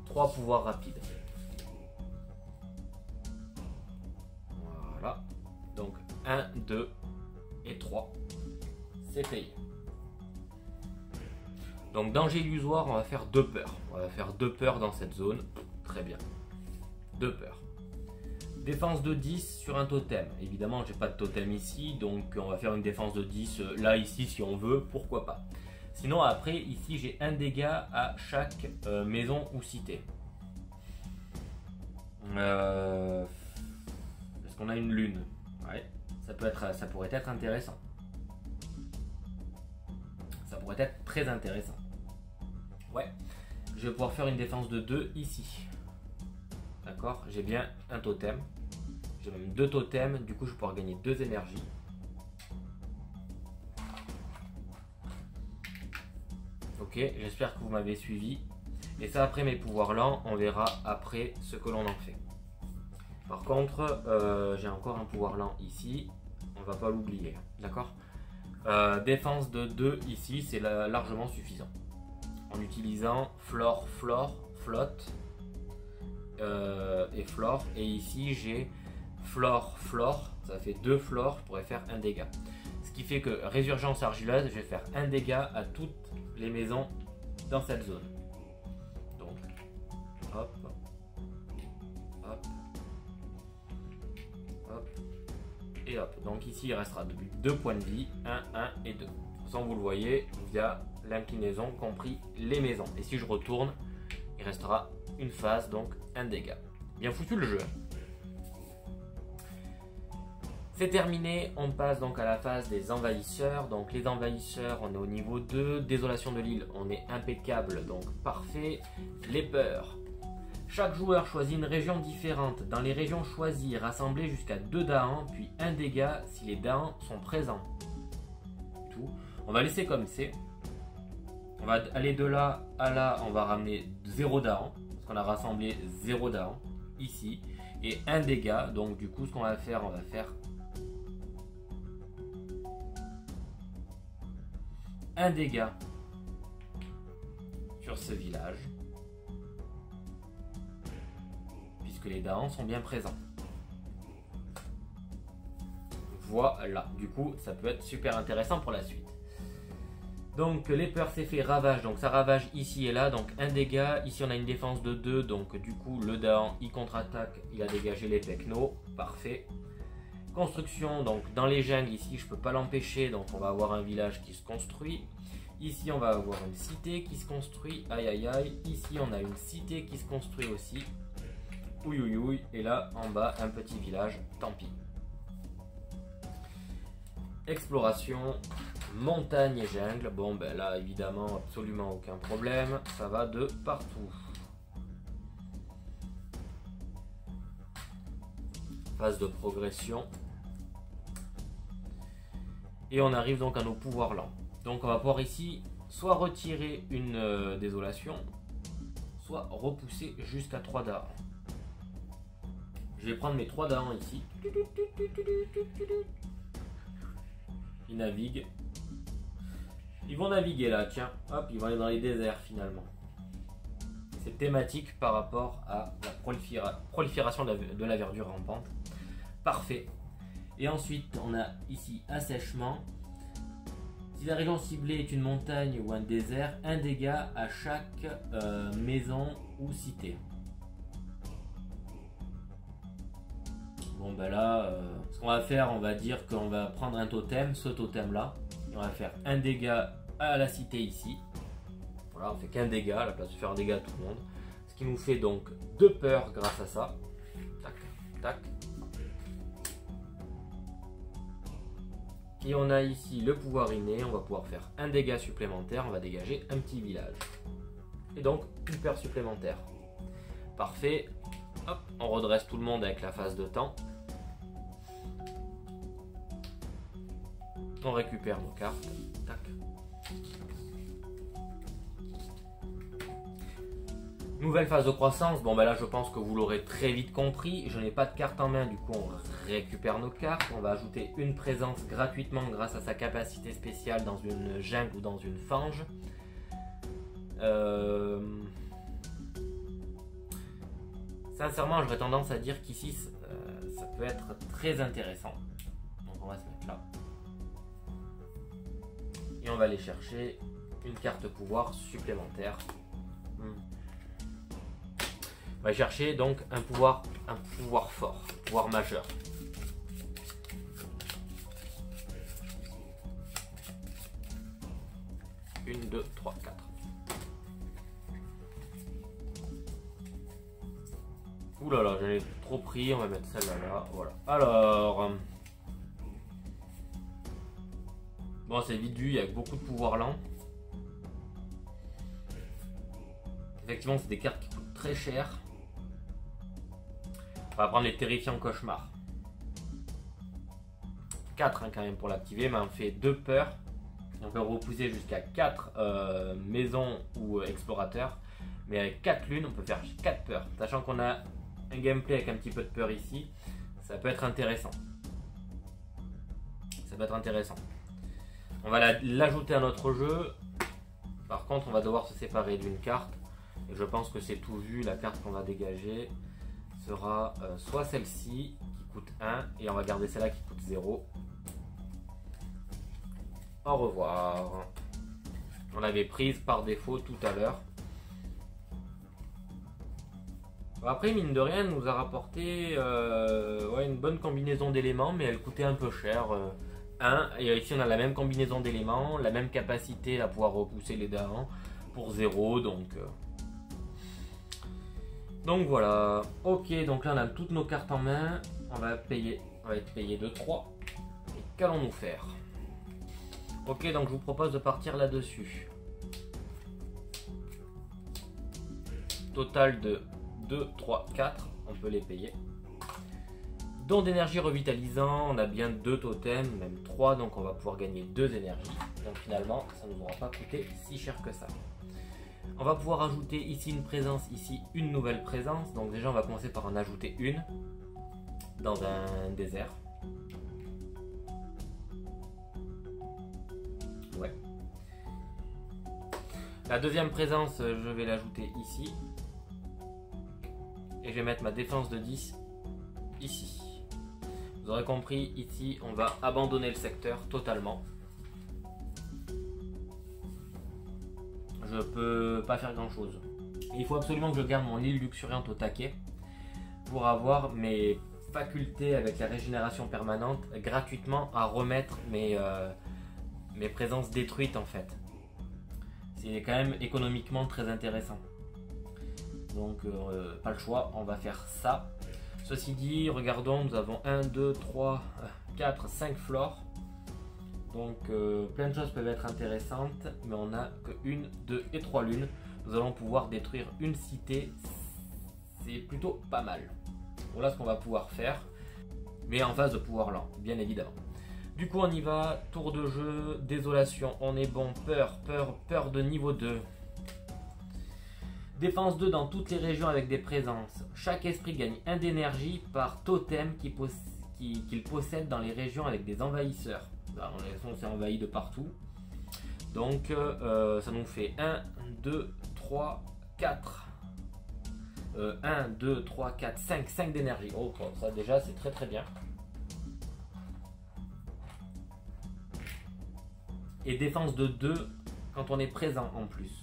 3 pouvoirs rapides. Voilà, donc 1, 2 et 3, c'est payé. Donc danger illusoire, on va faire 2 peurs. On va faire 2 peurs dans cette zone, très bien. 2 peurs. Défense de 10 sur un totem. Évidemment, j'ai pas de totem ici, donc on va faire une défense de 10 là, ici, si on veut, pourquoi pas. Sinon, après, ici, j'ai un dégât à chaque maison ou cité. Est-ce qu'on a une lune? Ouais, ça pourrait être intéressant. Ça pourrait être très intéressant. Ouais, je vais pouvoir faire une défense de 2 ici. D'accord, j'ai bien un totem. J'ai même 2 totems, du coup je vais pouvoir gagner 2 énergies. Ok, j'espère que vous m'avez suivi. Et ça, après mes pouvoirs lents, on verra après ce que l'on en fait. Par contre, j'ai encore un pouvoir lent ici. On va pas l'oublier, d'accord. Défense de 2 ici, c'est largement suffisant. En utilisant flore, flotte et flore. Et ici, j'ai flore, ça fait 2 flores, je pourrais faire un dégât. Ce Ce qui fait que résurgence argileuse, je vais faire un dégât à toutes les maisons dans cette zone. Donc, hop, hop, hop, et hop. Donc ici, il restera 2 points de vie, 1, 1 et 2. De toute façon, vous le voyez, via l'inclinaison, compris les maisons. Et si je retourne, il restera une phase, donc un dégât. Bien foutu le jeu. C'est terminé, on passe donc à la phase des envahisseurs. Donc les envahisseurs, on est au niveau 2. Désolation de l'île, on est impeccable, donc parfait. Les peurs. Chaque joueur choisit une région différente. Dans les régions choisies, rassemblez jusqu'à 2 Dahan, puis 1 dégât si les Dahans sont présents. Tout. On va laisser comme c'est. On va aller de là à là, on va ramener 0 Dahan, parce qu'on a rassemblé 0 Dahan ici, et 1 dégât. Donc du coup, ce qu'on va faire, on va faire un dégât sur ce village, puisque les Dahans sont bien présents. Voilà, du coup, ça peut être super intéressant pour la suite. Donc les peurs, c'est fait ravage, donc ça ravage ici et là, donc un dégât. Ici on a une défense de 2, donc du coup le Dahan il contre-attaque, il a dégagé les Pecnos, parfait. Construction, donc dans les jungles ici je peux pas l'empêcher, donc on va avoir un village qui se construit. Ici on va avoir une cité qui se construit, aïe aïe aïe. Ici on a une cité qui se construit aussi, ouïe ouïe ouïe. Et là en bas un petit village, tant pis. Exploration, montagne et jungle. Bon ben là évidemment absolument aucun problème, ça va de partout. Phase de progression. Et on arrive donc à nos pouvoirs lents. Donc on va pouvoir ici soit retirer une désolation, soit repousser jusqu'à 3 Dahans. Je vais prendre mes 3 Dahans ici. Ils naviguent. Ils vont naviguer là, tiens. Hop, ils vont aller dans les déserts finalement. C'est thématique par rapport à la prolifération de la verdure rampante. Parfait. Et ensuite, on a ici assèchement. Si la région ciblée est une montagne ou un désert, un dégât à chaque maison ou cité. Bon ben là, ce qu'on va faire, on va dire qu'on va prendre un totem, ce totem là, et on va faire un dégât à la cité ici. Voilà, on fait qu'un dégât à la place de faire un dégât à tout le monde. Ce qui nous fait donc 2 peurs grâce à ça. Tac, tac. Et on a ici le pouvoir inné, on va pouvoir faire un dégât supplémentaire, on va dégager un petit village. Et donc une peur supplémentaire. Parfait. Hop, on redresse tout le monde avec la phase de temps. On récupère nos cartes. Tac. Nouvelle phase de croissance. Bon ben là je pense que vous l'aurez très vite compris. Je n'ai pas de carte en main, du coup on récupère nos cartes. On va ajouter une présence gratuitement grâce à sa capacité spéciale dans une jungle ou dans une fange. Sincèrement j'aurais tendance à dire qu'ici ça peut être très intéressant. Donc on va se mettre là. Et on va aller chercher une carte pouvoir supplémentaire. On va chercher donc un pouvoir fort, un pouvoir majeur. Une, 2, 3, 4. Ouh là là, j'en ai trop pris, on va mettre celle-là là, voilà. Alors, bon c'est vite vu, il y a beaucoup de pouvoirs lents. Effectivement c'est des cartes qui coûtent très cher. On va prendre les terrifiants cauchemars. 4 hein, quand même pour l'activer, mais on fait 2 peurs. On peut repousser jusqu'à 4 maisons ou explorateurs. Mais avec 4 lunes, on peut faire 4 peurs. Sachant qu'on a un gameplay avec un petit peu de peur ici, ça peut être intéressant. Ça peut être intéressant. On va l'ajouter à notre jeu. Par contre, on va devoir se séparer d'une carte. Et je pense que c'est tout vu. La carte qu'on va dégager sera soit celle-ci qui coûte 1 et on va garder celle-là qui coûte 0. Au revoir. On l'avait prise par défaut tout à l'heure. Après, mine de rien, elle nous a rapporté ouais, une bonne combinaison d'éléments, mais elle coûtait un peu cher. Et ici, on a la même combinaison d'éléments, la même capacité à pouvoir repousser les dents pour 0. Donc voilà. Ok, donc là, on a toutes nos cartes en main. On va être payé de 3. Et qu'allons-nous faire? Ok, donc je vous propose de partir là-dessus. Total de 2, 3, 4, on peut les payer. Don d'énergie revitalisant, on a bien 2 totems, même 3, donc on va pouvoir gagner 2 énergies. Donc finalement, ça ne nous aura pas coûté si cher que ça. On va pouvoir ajouter ici une présence, ici une nouvelle présence. Donc déjà, on va commencer par en ajouter une dans un désert. Ouais. La deuxième présence, je vais l'ajouter ici. Et je vais mettre ma défense de 10 ici. Vous aurez compris, ici, on va abandonner le secteur totalement. Je peux pas faire grand chose. Il faut absolument que je garde mon île luxuriante au taquet pour avoir mes facultés avec la régénération permanente gratuitement à remettre mes présences détruites en fait. C'est quand même économiquement très intéressant. Donc pas le choix, on va faire ça. Ceci dit, regardons, nous avons 1, 2, 3, 4, 5 flores. Donc plein de choses peuvent être intéressantes, mais on n'a que 1, 2 et 3 lunes. Nous allons pouvoir détruire une cité, c'est plutôt pas mal. Voilà ce qu'on va pouvoir faire, mais en phase de pouvoir lent, bien évidemment. Du coup on y va, tour de jeu, désolation, on est bon, peur de niveau 2. Défense 2 dans toutes les régions avec des présences. Chaque esprit gagne 1 d'énergie par totem qu'il possède dans les régions avec des envahisseurs. Là, on s'est envahi de partout. Donc ça nous fait 1, 2, 3, 4. 1, 2, 3, 4, 5 d'énergie. Oh, ça déjà c'est très très bien. Et défense de 2 quand on est présent en plus.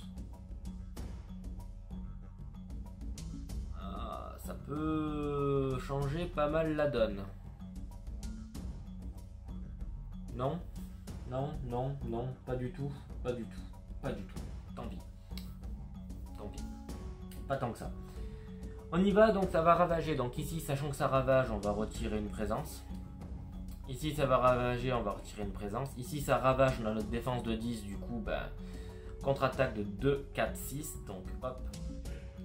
Ça peut changer pas mal la donne. Non, non, non, non, pas du tout, pas du tout, pas du tout. Tant pis. Tant pis. Pas tant que ça. On y va, donc ça va ravager. Donc ici, sachant que ça ravage, on va retirer une présence. Ici, ça va ravager, on va retirer une présence. Ici, ça ravage, on a notre défense de 10, du coup, ben, contre-attaque de 2, 4, 6. Donc hop,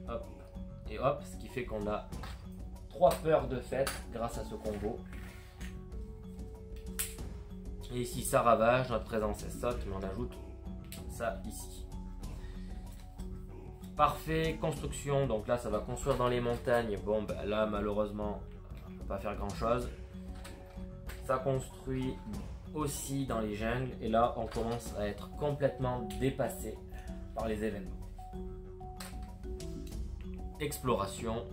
hop. Et hop, ce qui fait qu'on a 3 peurs de fait grâce à ce combo. Et ici ça ravage, notre présence elle saute, mais on ajoute ça ici. Parfait, construction, donc là ça va construire dans les montagnes. Bon ben là malheureusement on ne peut pas faire grand chose. Ça construit aussi dans les jungles et là on commence à être complètement dépassé par les événements. Exploration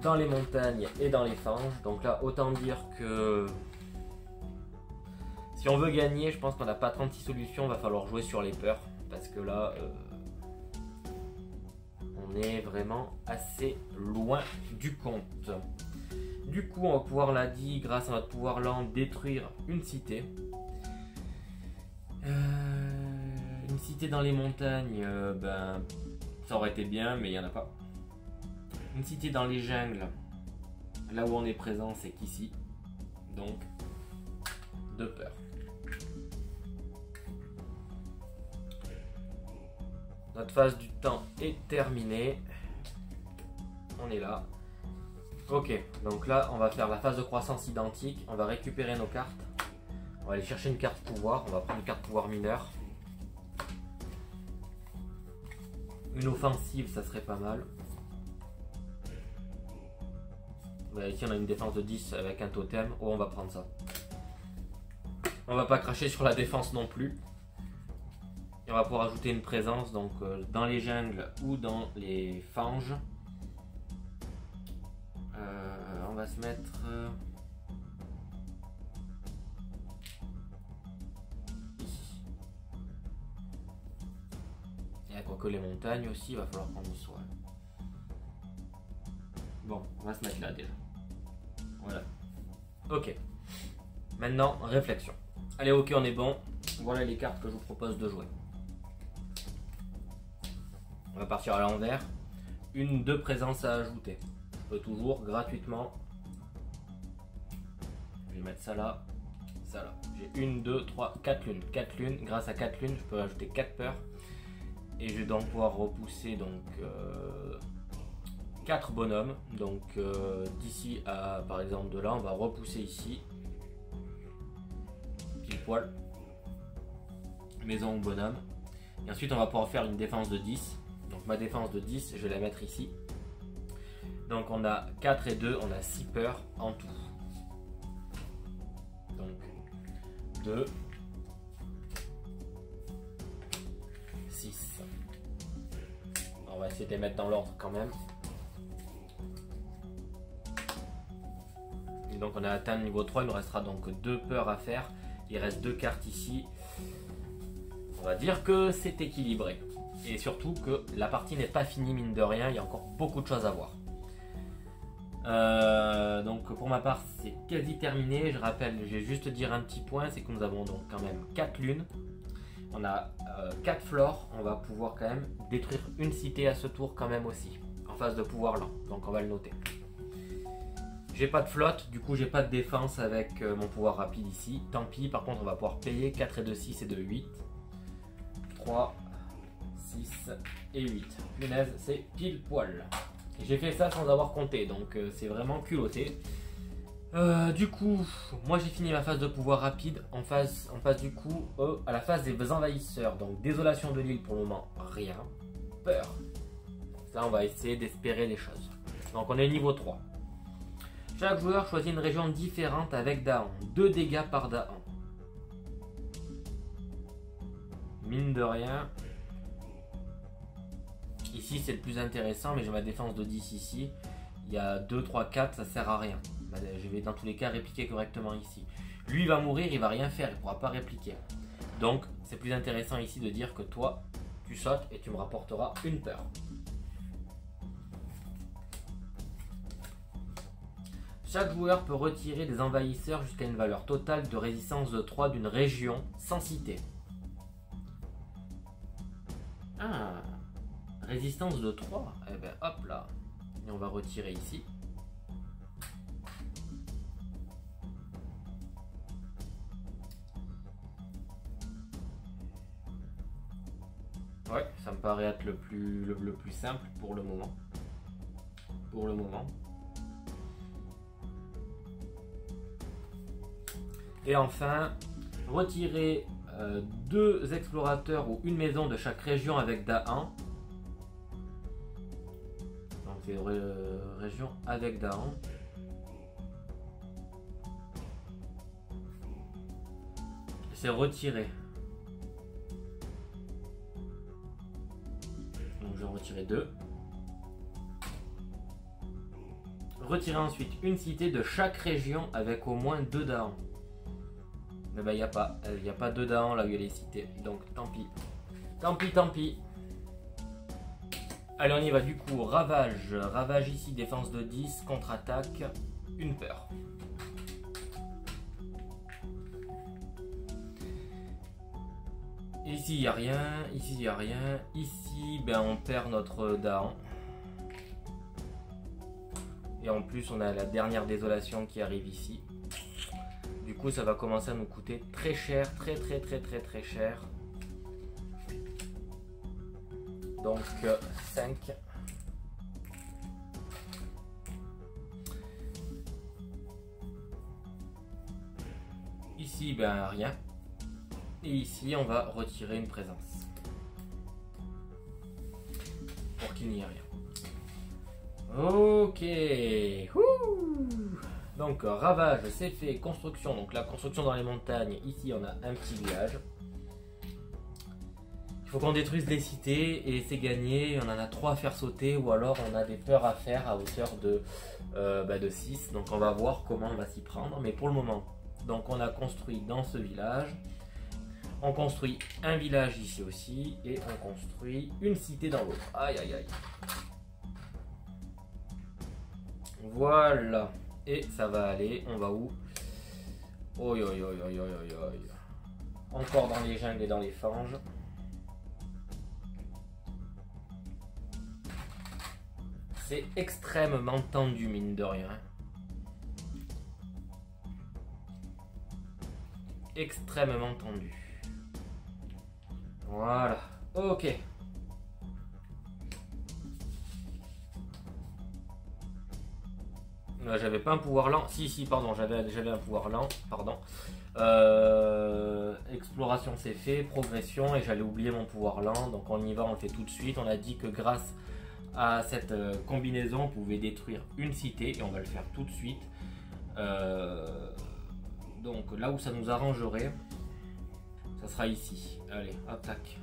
dans les montagnes et dans les fanges. Donc là autant dire que si on veut gagner, je pense qu'on n'a pas 36 solutions, va falloir jouer sur les peurs parce que là on est vraiment assez loin du compte. Du coup on va pouvoir, l'a dit, grâce à notre pouvoir lent, détruire une cité. Une cité dans les montagnes, ben ça aurait été bien, mais il n'y en a pas. Une cité dans les jungles, là où on est présent, c'est qu'ici. Donc, de peur. Notre phase du temps est terminée. On est là. Ok, donc là, on va faire la phase de croissance identique. On va récupérer nos cartes. On va aller chercher une carte pouvoir. On va prendre une carte pouvoir mineure. Une offensive, ça serait pas mal. Ici, on a une défense de 10 avec un totem. Oh, on va prendre ça. On va pas cracher sur la défense non plus. Et on va pouvoir ajouter une présence donc dans les jungles ou dans les fanges. On va se mettre... Et quoique les montagnes aussi, il va falloir prendre soin. Bon, on va se mettre là déjà. Voilà. Ok. Maintenant, réflexion. Allez, ok, on est bon. Voilà les cartes que je vous propose de jouer. On va partir à l'envers. Deux présences à ajouter. Je peux toujours gratuitement. Je vais mettre ça là. Ça là. J'ai 1, 2, 3, 4 lunes. 4 lunes. Grâce à 4 lunes, je peux ajouter 4 peurs. Et je vais donc pouvoir repousser donc 4 bonhommes. Donc d'ici à par exemple de là, on va repousser ici. Pile poil. Maison ou bonhomme. Et ensuite on va pouvoir faire une défense de 10. Donc ma défense de 10, je vais la mettre ici. Donc on a 4 et 2, on a 6 peurs en tout. Donc 2, 6. On va essayer de les mettre dans l'ordre quand même. Et donc on a atteint le niveau 3, il nous restera donc 2 peurs à faire. Il reste 2 cartes ici. On va dire que c'est équilibré. Et surtout que la partie n'est pas finie mine de rien, il y a encore beaucoup de choses à voir. Donc pour ma part c'est quasi terminé. Je rappelle, je vais juste dire un petit point, c'est que nous avons donc quand même 4 lunes. On a 4 flores, on va pouvoir quand même détruire une cité à ce tour quand même aussi. En phase de pouvoir lent, donc on va le noter. J'ai pas de flotte, du coup j'ai pas de défense avec mon pouvoir rapide ici. Tant pis, par contre on va pouvoir payer 4 et 2, 6 et 2, 8. 3, 6 et 8. Punaise, c'est pile poil. J'ai fait ça sans avoir compté, donc c'est vraiment culotté. Du coup, moi j'ai fini ma phase de pouvoir rapide. On passe du coup à la phase des envahisseurs. Donc désolation de l'île pour le moment, rien. Peur. Ça on va essayer d'espérer les choses. Donc on est niveau 3. Chaque joueur choisit une région différente avec Dahan. 2 dégâts par Dahan. Mine de rien. Ici c'est le plus intéressant, mais j'ai ma défense de 10 ici. Il y a 2, 3, 4, ça sert à rien. Je vais dans tous les cas répliquer correctement ici. Lui il va mourir, il va rien faire, il ne pourra pas répliquer. Donc c'est plus intéressant ici de dire que toi, tu sautes et tu me rapporteras une peur. Chaque joueur peut retirer des envahisseurs jusqu'à une valeur totale de résistance de 3 d'une région sans cité. Ah, résistance de 3. Eh ben hop là. Et on va retirer ici. Ouais, ça me paraît être le plus simple pour le moment. Pour le moment. Et enfin, retirer 2 explorateurs ou une maison de chaque région avec Dahan. Donc c'est région avec Dahan. C'est retirer. Donc je vais en retirer 2. Retirer ensuite une cité de chaque région avec au moins 2 Dahan. Mais bah il n'y a pas 2 Dahan là où il y a les cités. Donc tant pis. Tant pis, tant pis. Allez on y va du coup. Ravage. Ravage ici, défense de 10, contre-attaque, une peur. Ici il n'y a rien. Ici il n'y a rien. Ici ben, on perd notre Dahan. Et en plus on a la dernière désolation qui arrive ici. Du coup ça va commencer à nous coûter très cher, très cher. Donc 5. Ici ben rien. Et ici on va retirer une présence. Pour qu'il n'y ait rien. Ok. Donc ravage c'est fait, construction, donc la construction dans les montagnes, ici on a un petit village. Il faut qu'on détruise les cités et c'est gagné, on en a 3 à faire sauter ou alors on a des peurs à faire à hauteur de 6. Donc on va voir comment on va s'y prendre, mais pour le moment, donc on a construit dans ce village. On construit un village ici aussi et on construit une cité dans l'autre. Aïe aïe aïe. Voilà. Et ça va aller. On va où? Oi oi oi oi oi oi oi. Encore dans les jungles et dans les fanges. C'est extrêmement tendu, mine de rien. Extrêmement tendu. Voilà. Ok. Là, j'avais pas un pouvoir lent. Si, pardon, j'avais un pouvoir lent. Pardon. Exploration, c'est fait. Progression, et j'allais oublier mon pouvoir lent. Donc on y va, on le fait tout de suite. On a dit que grâce à cette combinaison, on pouvait détruire une cité, et on va le faire tout de suite. Donc là où ça nous arrangerait, ça sera ici. Allez, hop, tac.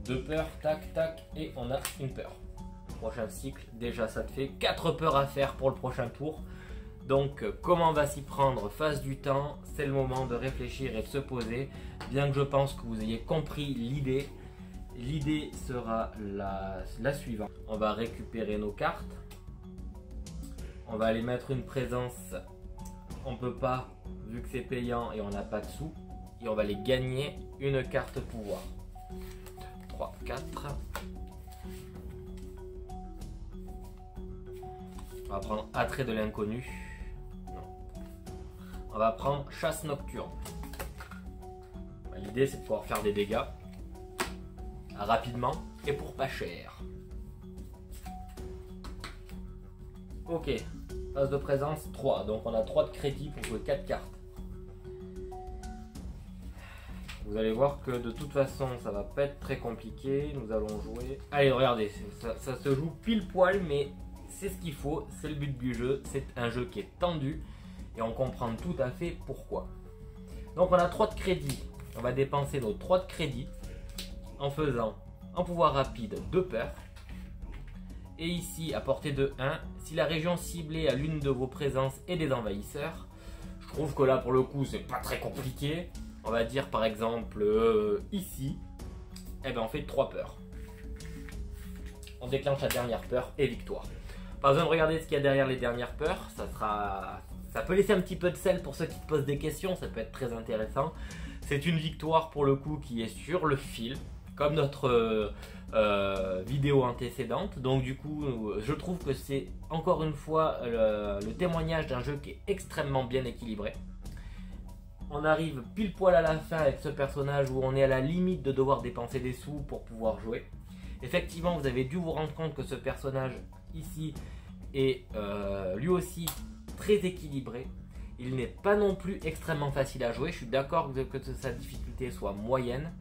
2 peurs, tac, tac, et on a une peur. Prochain cycle, déjà ça te fait 4 peurs à faire pour le prochain tour. Donc comment on va s'y prendre face du temps, c'est le moment de réfléchir et de se poser. Bien que je pense que vous ayez compris l'idée, l'idée sera la suivante. On va récupérer nos cartes. On va aller mettre une présence. On peut pas, vu que c'est payant et on n'a pas de sous. Et on va aller gagner une carte pouvoir. 3, 4. On va prendre attrait de l'inconnu. On va prendre chasse nocturne. L'idée c'est de pouvoir faire des dégâts rapidement et pour pas cher. Ok, phase de présence 3, donc on a 3 de crédit pour jouer 4 cartes. Vous allez voir que de toute façon ça va pas être très compliqué. Nous allons jouer. Allez, regardez, ça se joue pile poil, mais c'est ce qu'il faut, c'est le but du jeu. C'est un jeu qui est tendu et on comprend tout à fait pourquoi. Donc on a 3 de crédit. On va dépenser nos 3 de crédit en faisant un pouvoir rapide de peur. Et ici, à portée de 1, si la région ciblée a l'une de vos présences et des envahisseurs, je trouve que là pour le coup c'est pas très compliqué. On va dire par exemple ici, eh ben, on fait 3 peurs. On déclenche la dernière peur et victoire. Pas besoin de regarder ce qu'il y a derrière les dernières peurs. Ça peut laisser un petit peu de sel pour ceux qui te posent des questions. Ça peut être très intéressant. C'est une victoire pour le coup qui est sur le fil, comme notre vidéo antécédente. Donc du coup, je trouve que c'est encore une fois le témoignage d'un jeu qui est extrêmement bien équilibré. On arrive pile poil à la fin avec ce personnage où on est à la limite de devoir dépenser des sous pour pouvoir jouer. Effectivement, vous avez dû vous rendre compte que ce personnage ici est lui aussi très équilibré. Il n'est pas non plus extrêmement facile à jouer. Je suis d'accord que sa difficulté soit moyenne.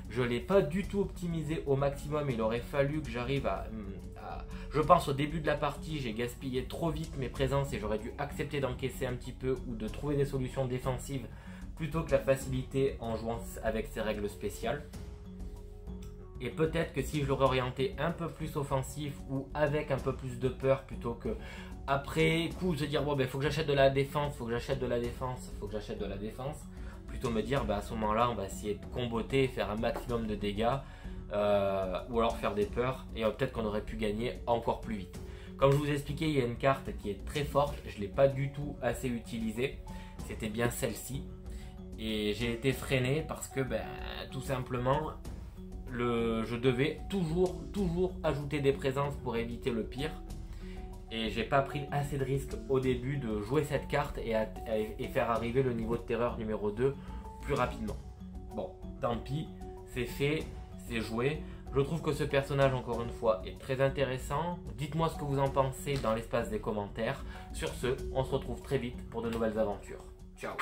Je ne l'ai pas du tout optimisé au maximum. Il aurait fallu que j'arrive à... Je pense au début de la partie, j'ai gaspillé trop vite mes présences et j'aurais dû accepter d'encaisser un petit peu ou de trouver des solutions défensives plutôt que la facilité en jouant avec ses règles spéciales. Et peut-être que si je l'aurais orienté un peu plus offensif ou avec un peu plus de peur plutôt que après coup se dire bon ben faut que j'achète de la défense, faut que j'achète de la défense, faut que j'achète de la défense, plutôt me dire bah à ce moment là on va essayer de comboter, faire un maximum de dégâts ou alors faire des peurs et peut-être qu'on aurait pu gagner encore plus vite. Comme je vous ai expliqué, il y a une carte qui est très forte, je ne l'ai pas du tout assez utilisée, c'était bien celle-ci et j'ai été freiné parce que ben, tout simplement je devais toujours ajouter des présences pour éviter le pire. Et j'ai pas pris assez de risques au début de jouer cette carte et faire arriver le niveau de terreur numéro 2 plus rapidement. Bon, tant pis, c'est fait, c'est joué. Je trouve que ce personnage, encore une fois, est très intéressant. Dites-moi ce que vous en pensez dans l'espace des commentaires. Sur ce, on se retrouve très vite pour de nouvelles aventures. Ciao!